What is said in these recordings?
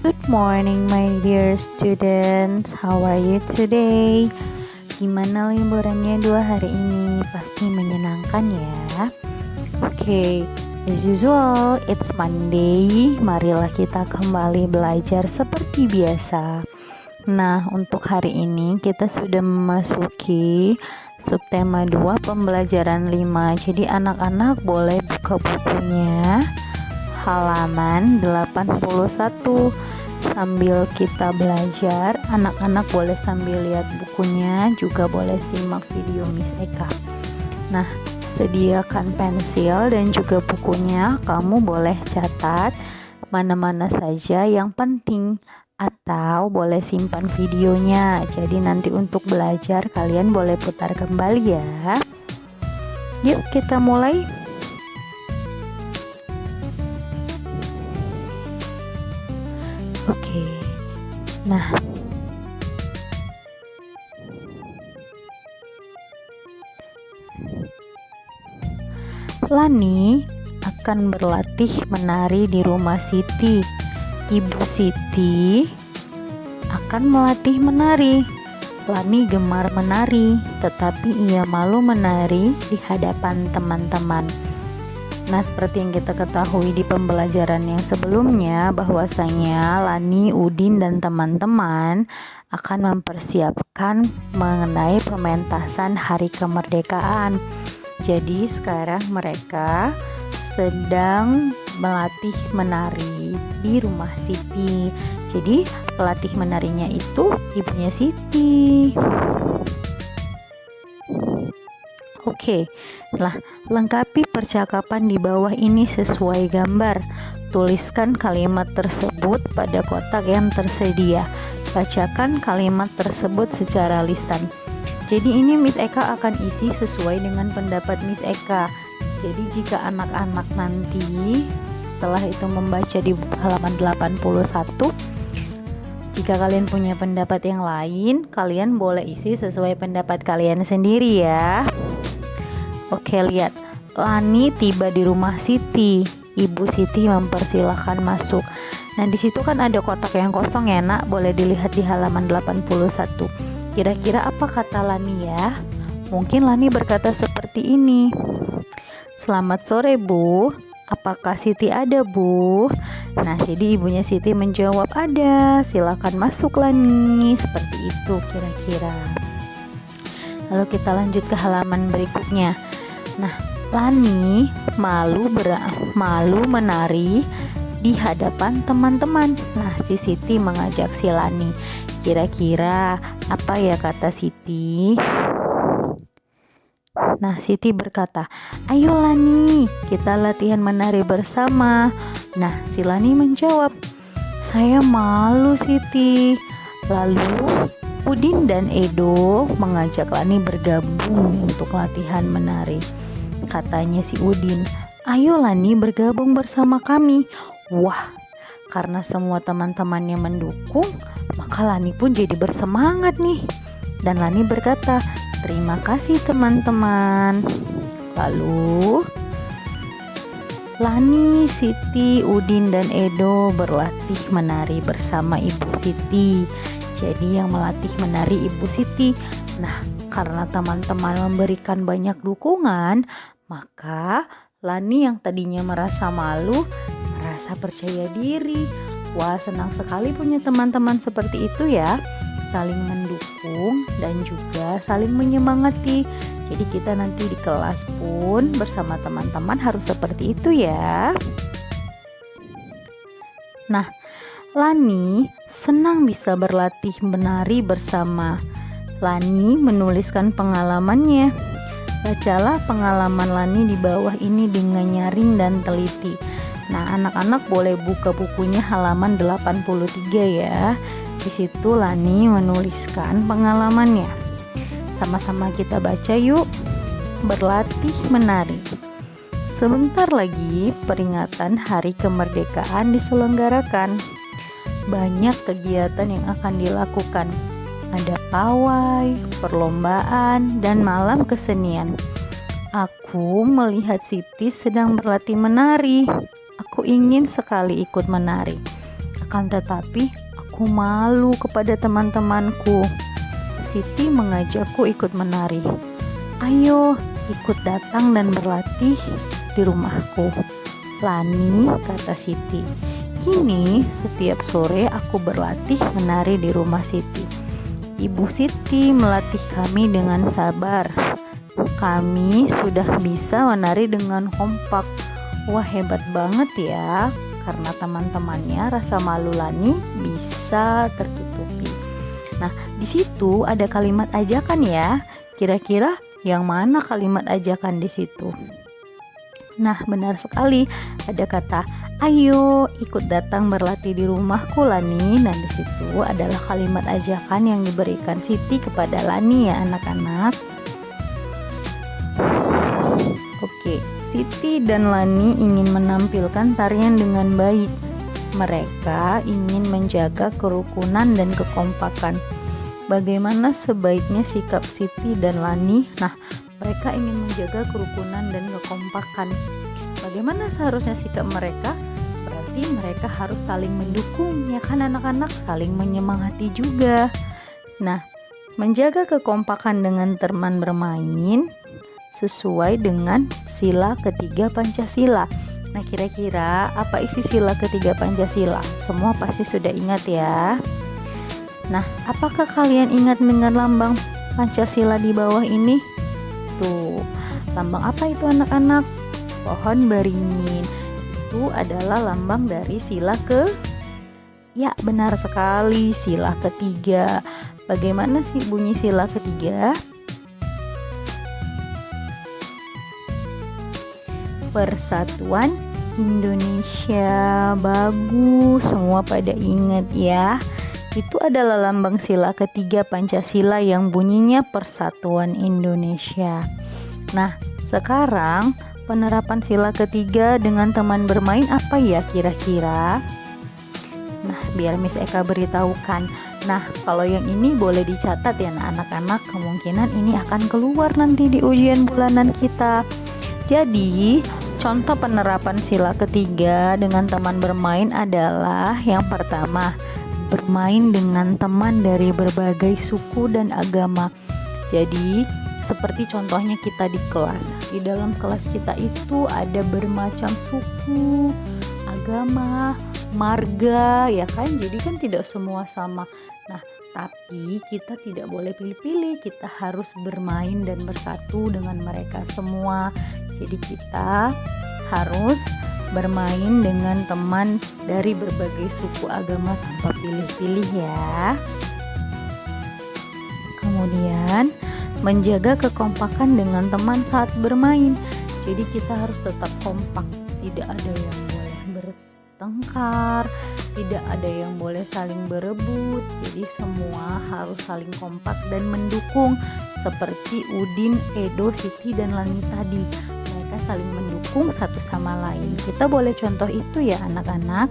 Good morning, my dear students. How are you today? Gimana liburannya 2 hari ini? Pasti menyenangkan ya. Oke, as usual, it's Monday. Marilah kita kembali belajar seperti biasa. Nah, untuk hari ini kita sudah memasuki subtema 2 pembelajaran 5. Jadi anak-anak boleh buka bukunya halaman 81. Sambil kita belajar, anak-anak boleh sambil lihat bukunya, juga boleh simak video Miss Eka. Nah, sediakan pensil dan juga bukunya. Kamu boleh catat mana-mana saja yang penting, atau boleh simpan videonya. Jadi nanti untuk belajar kalian boleh putar kembali ya. Yuk kita mulai. Oke. Nah, Lani akan berlatih menari di rumah Siti. Ibu Siti akan melatih menari. Lani gemar menari, tetapi ia malu menari di hadapan teman-teman. Nah, seperti yang kita ketahui di pembelajaran yang sebelumnya, bahwasanya Lani, Udin, dan teman-teman akan mempersiapkan mengenai pementasan Hari Kemerdekaan. Jadi sekarang mereka sedang melatih menari di rumah Siti. Jadi pelatih menarinya itu ibunya Siti. Oke, lengkapi percakapan di bawah ini sesuai gambar. Tuliskan kalimat tersebut pada kotak yang tersedia. Bacakan kalimat tersebut secara lisan. Jadi ini Miss Eka akan isi sesuai dengan pendapat Miss Eka. Jadi jika anak-anak nanti setelah itu membaca di halaman 81, jika kalian punya pendapat yang lain, kalian boleh isi sesuai pendapat kalian sendiri ya. Oke, lihat. Lani tiba di rumah Siti. Ibu Siti mempersilahkan masuk. Nah, di situ kan ada kotak yang kosong ya, Nak. Boleh dilihat di halaman 81. Kira-kira apa kata Lani ya? Mungkin Lani berkata seperti ini. Selamat sore, Bu. Apakah Siti ada, Bu? Nah, jadi ibunya Siti menjawab, ada. Silakan masuk, Lani. Seperti itu kira-kira. Lalu kita lanjut ke halaman berikutnya. Nah, Lani malu menari di hadapan teman-teman. Nah, si Siti mengajak si Lani. Kira-kira apa ya kata Siti? Nah, Siti berkata, ayo Lani, kita latihan menari bersama. Nah, si Lani menjawab, saya malu Siti. Lalu Udin dan Edo mengajak Lani bergabung untuk latihan menari. Katanya si Udin, ayo Lani bergabung bersama kami. Wah, karena semua teman-temannya mendukung, maka Lani pun jadi bersemangat nih. Dan Lani berkata, terima kasih teman-teman. Lalu Lani, Siti, Udin, dan Edo berlatih menari bersama Ibu Siti. Jadi yang melatih menari Ibu Siti. Nah, karena teman-teman memberikan banyak dukungan, maka Lani yang tadinya merasa malu, merasa percaya diri. Wah, senang sekali punya teman-teman seperti itu ya. Saling mendukung dan juga saling menyemangati. Jadi kita nanti di kelas pun bersama teman-teman harus seperti itu ya. Nah, Lani senang bisa berlatih menari bersama. Lani menuliskan pengalamannya. Bacalah pengalaman Lani di bawah ini dengan nyaring dan teliti. Nah, anak-anak boleh buka bukunya halaman 83 ya. Di situ Lani menuliskan pengalamannya. Sama-sama kita baca yuk. Berlatih menari. Sebentar lagi peringatan Hari Kemerdekaan diselenggarakan. Banyak kegiatan yang akan dilakukan. Ada pawai, perlombaan, dan malam kesenian. Aku melihat Siti sedang berlatih menari. Aku ingin sekali ikut menari. Akan tetapi aku malu kepada teman-temanku. Siti mengajakku ikut menari. Ayo ikut datang dan berlatih di rumahku, Lani, kata Siti. Kini setiap sore aku berlatih menari di rumah Siti. Ibu Siti melatih kami dengan sabar. Kami sudah bisa menari dengan kompak. Wah, hebat banget ya. Karena teman-temannya, rasa malu Lani bisa tertutupi. Nah, di situ ada kalimat ajakan ya. Kira-kira yang mana kalimat ajakan di situ? Nah, benar sekali. Ada kata, ayo ikut datang berlatih di rumahku, Lani. Nah, di situ adalah kalimat ajakan yang diberikan Siti kepada Lani ya, anak-anak. Oke, Siti dan Lani ingin menampilkan tarian dengan baik. Mereka ingin menjaga kerukunan dan kekompakan. Bagaimana sebaiknya sikap Siti dan Lani? Nah, mereka ingin menjaga kerukunan dan kekompakan. Bagaimana seharusnya sikap mereka? Berarti mereka harus saling mendukung, ya kan anak-anak? Saling menyemangati juga. Nah, menjaga kekompakan dengan teman bermain sesuai dengan sila ketiga Pancasila. Nah, kira-kira apa isi sila ketiga Pancasila? Semua pasti sudah ingat ya. Nah, apakah kalian ingat dengan lambang Pancasila di bawah ini? Tuh, lambang apa itu anak-anak? Pohon beringin. Itu adalah lambang dari sila Ya, benar sekali, sila ketiga. Bagaimana sih bunyi sila ketiga? Persatuan Indonesia. Bagus, semua pada ingat ya. Itu adalah lambang sila ketiga Pancasila yang bunyinya Persatuan Indonesia. Nah, sekarang penerapan sila ketiga dengan teman bermain apa ya kira-kira? Nah, biar Miss Eka beritahukan. Nah, kalau yang ini boleh dicatat ya anak-anak, kemungkinan ini akan keluar nanti di ujian bulanan kita. Jadi, contoh penerapan sila ketiga dengan teman bermain adalah yang pertama, bermain dengan teman dari berbagai suku dan agama. Jadi, seperti contohnya kita di kelas. Di dalam kelas kita itu ada bermacam suku, agama, marga, ya kan? Jadi kan tidak semua sama. Nah, tapi kita tidak boleh pilih-pilih. Kita harus bermain dan bersatu dengan mereka semua. Jadi kita harus bermain dengan teman dari berbagai suku agama tanpa pilih-pilih ya. Kemudian menjaga kekompakan dengan teman saat bermain. Jadi kita harus tetap kompak, tidak ada yang boleh bertengkar, tidak ada yang boleh saling berebut. Jadi semua harus saling kompak dan mendukung, seperti Udin, Edo, Siti, dan Lani tadi. Mereka saling mendukung satu sama lain. Kita boleh contoh itu ya anak-anak.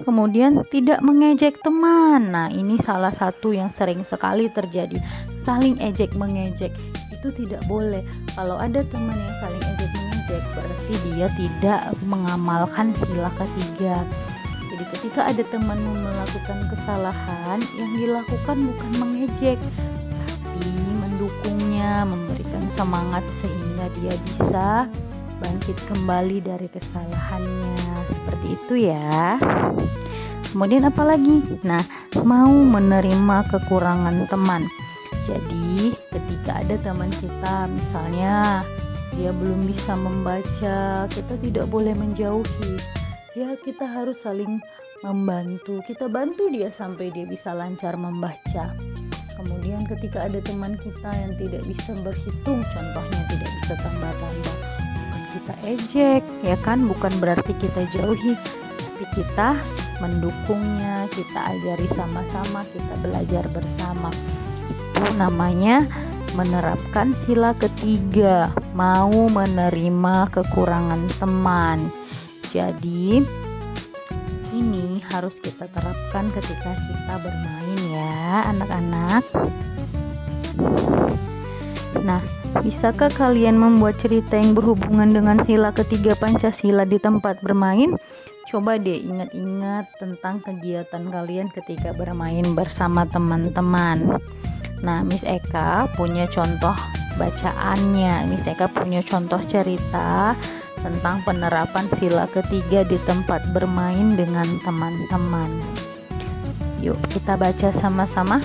Kemudian tidak mengejek teman. Nah, ini salah satu yang sering sekali terjadi. Saling ejek mengejek itu tidak boleh. Kalau ada teman yang saling ejek mengejek, berarti dia tidak mengamalkan sila ketiga. Jadi ketika ada temanmu melakukan kesalahan, yang dilakukan bukan mengejek, tapi mendukungnya, memberikan semangat sehingga dia bisa bangkit kembali dari kesalahannya. Seperti itu ya. Kemudian apa lagi? Nah, mau menerima kekurangan teman. Jadi ketika ada teman kita, misalnya dia belum bisa membaca, kita tidak boleh menjauhi. Ya, kita harus saling membantu. Kita bantu dia sampai dia bisa lancar membaca. Kemudian ketika ada teman kita yang tidak bisa berhitung, contohnya tidak bisa tambah-tambah, bukan kita ejek, ya kan? Bukan berarti kita jauhi, tapi kita mendukungnya, kita ajari sama-sama, kita belajar bersama. Itu namanya menerapkan sila ketiga, mau menerima kekurangan teman. Jadi ini harus kita terapkan ketika kita bermain ya anak-anak. Nah, bisakah kalian membuat cerita yang berhubungan dengan sila ketiga Pancasila di tempat bermain? Coba deh ingat-ingat tentang kegiatan kalian ketika bermain bersama teman-teman. Nah, Miss Eka punya contoh bacaannya. Miss Eka punya contoh cerita tentang penerapan sila ketiga di tempat bermain dengan teman-teman. Yuk kita baca sama-sama.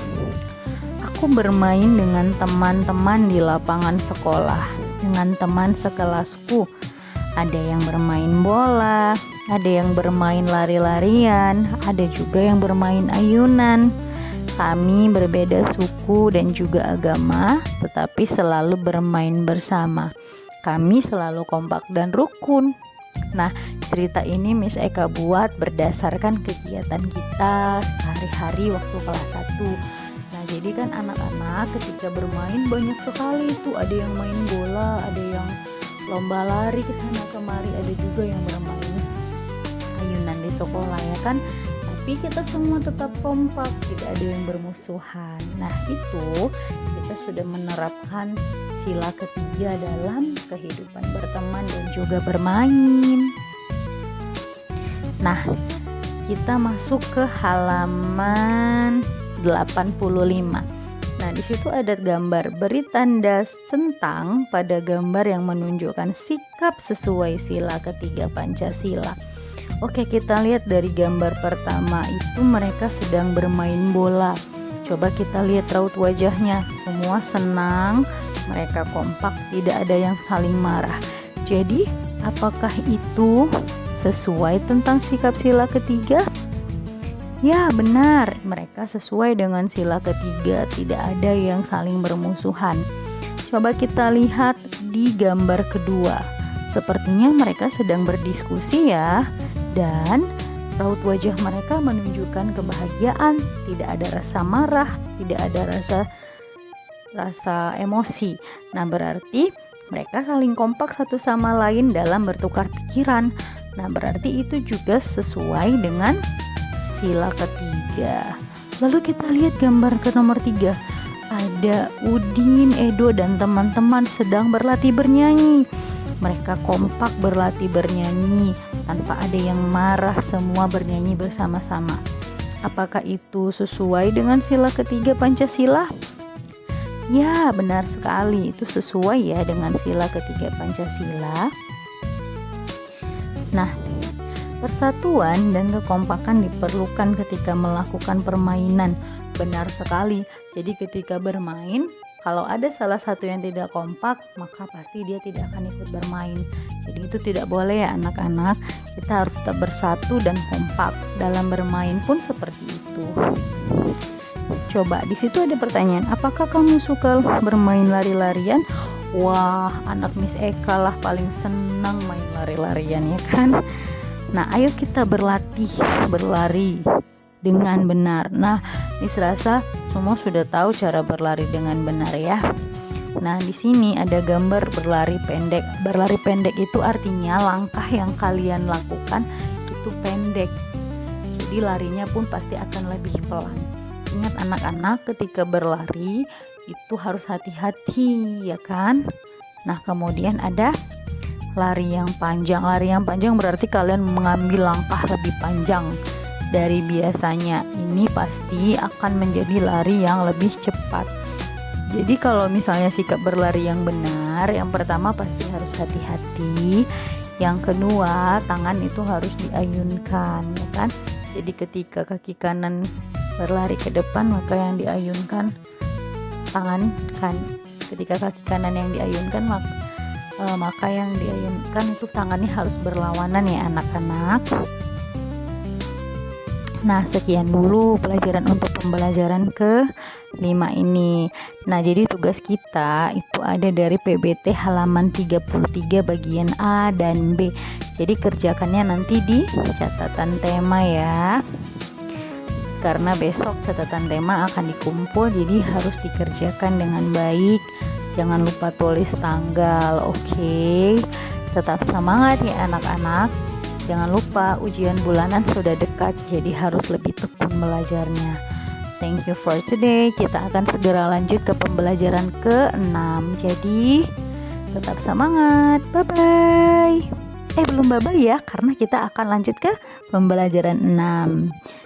Aku bermain dengan teman-teman di lapangan sekolah, dengan teman sekelasku. Ada yang bermain bola, ada yang bermain lari-larian, ada juga yang bermain ayunan. Kami berbeda suku dan juga agama, tetapi selalu bermain bersama. Kami selalu kompak dan rukun. Nah, cerita ini Miss Eka buat berdasarkan kegiatan kita sehari-hari waktu kelas 1. Nah, jadi kan anak-anak ketika bermain banyak sekali tuh, ada yang main bola, ada yang lomba lari ke sana kemari, ada juga yang bermain ayunan di sekolah ya kan. Tapi kita semua tetap kompak, tidak ada yang bermusuhan. Nah, itu kita sudah menerapkan sila ketiga dalam kehidupan berteman dan juga bermain. Nah, kita masuk ke halaman 85. Nah, di situ ada gambar, beri tanda centang pada gambar yang menunjukkan sikap sesuai sila ketiga Pancasila. Oke, kita lihat dari gambar pertama itu mereka sedang bermain bola. Coba kita lihat raut wajahnya, semua senang, mereka kompak, tidak ada yang saling marah. Jadi, apakah itu sesuai tentang sikap sila ketiga? Ya, benar, mereka sesuai dengan sila ketiga, tidak ada yang saling bermusuhan. Coba kita lihat di gambar kedua. Sepertinya mereka sedang berdiskusi ya, dan raut wajah mereka menunjukkan kebahagiaan, tidak ada rasa marah, tidak ada rasa emosi. Nah, berarti mereka saling kompak satu sama lain dalam bertukar pikiran. Nah, berarti itu juga sesuai dengan sila ketiga. Lalu kita lihat gambar ke nomor 3. Ada Udin, Edo dan teman-teman sedang berlatih bernyanyi. Mereka kompak berlatih bernyanyi tanpa ada yang marah, semua bernyanyi bersama-sama. Apakah itu sesuai dengan sila ketiga Pancasila? Ya, benar sekali, itu sesuai ya dengan sila ketiga Pancasila. Nah, persatuan dan kekompakan diperlukan ketika melakukan permainan. Benar sekali. Jadi ketika bermain, kalau ada salah satu yang tidak kompak, maka pasti dia tidak akan ikut bermain. Jadi itu tidak boleh ya anak-anak. Kita harus tetap bersatu dan kompak. Dalam bermain pun seperti itu. Coba di situ ada pertanyaan, apakah kamu suka bermain lari-larian? Wah, anak Miss Eka lah paling senang main lari-larian ya kan. Nah, ayo kita berlari dengan benar. Nah, Miss rasa semua sudah tahu cara berlari dengan benar ya. Nah, di sini ada gambar berlari pendek. Berlari pendek itu artinya langkah yang kalian lakukan itu pendek. Jadi larinya pun pasti akan lebih pelan. Ingat anak-anak, ketika berlari itu harus hati-hati ya kan. Nah, kemudian ada lari yang panjang. Lari yang panjang berarti kalian mengambil langkah lebih panjang dari biasanya. Ini pasti akan menjadi lari yang lebih cepat. Jadi kalau misalnya sikap berlari yang benar, yang pertama pasti harus hati-hati. Yang kedua, tangan itu harus diayunkan ya kan. Jadi ketika kaki kanan berlari ke depan, maka yang diayunkan tangan kan. Ketika kaki kanan yang diayunkan, maka yang diayunkan itu tangannya harus berlawanan ya anak-anak. Nah, sekian dulu pelajaran untuk pembelajaran ke-5 ini. Nah, jadi tugas kita itu ada dari PBT halaman 33 bagian A dan B. Jadi kerjakannya nanti di catatan tema ya. Karena besok catatan tema akan dikumpul, jadi harus dikerjakan dengan baik. Jangan lupa tulis tanggal, oke? Tetap semangat ya anak-anak. Jangan lupa ujian bulanan sudah dekat, jadi harus lebih tekun belajarnya. Thank you for today. Kita akan segera lanjut ke pembelajaran ke-6. Jadi tetap semangat. Bye-bye. Belum bye-bye ya, karena kita akan lanjut ke pembelajaran 6.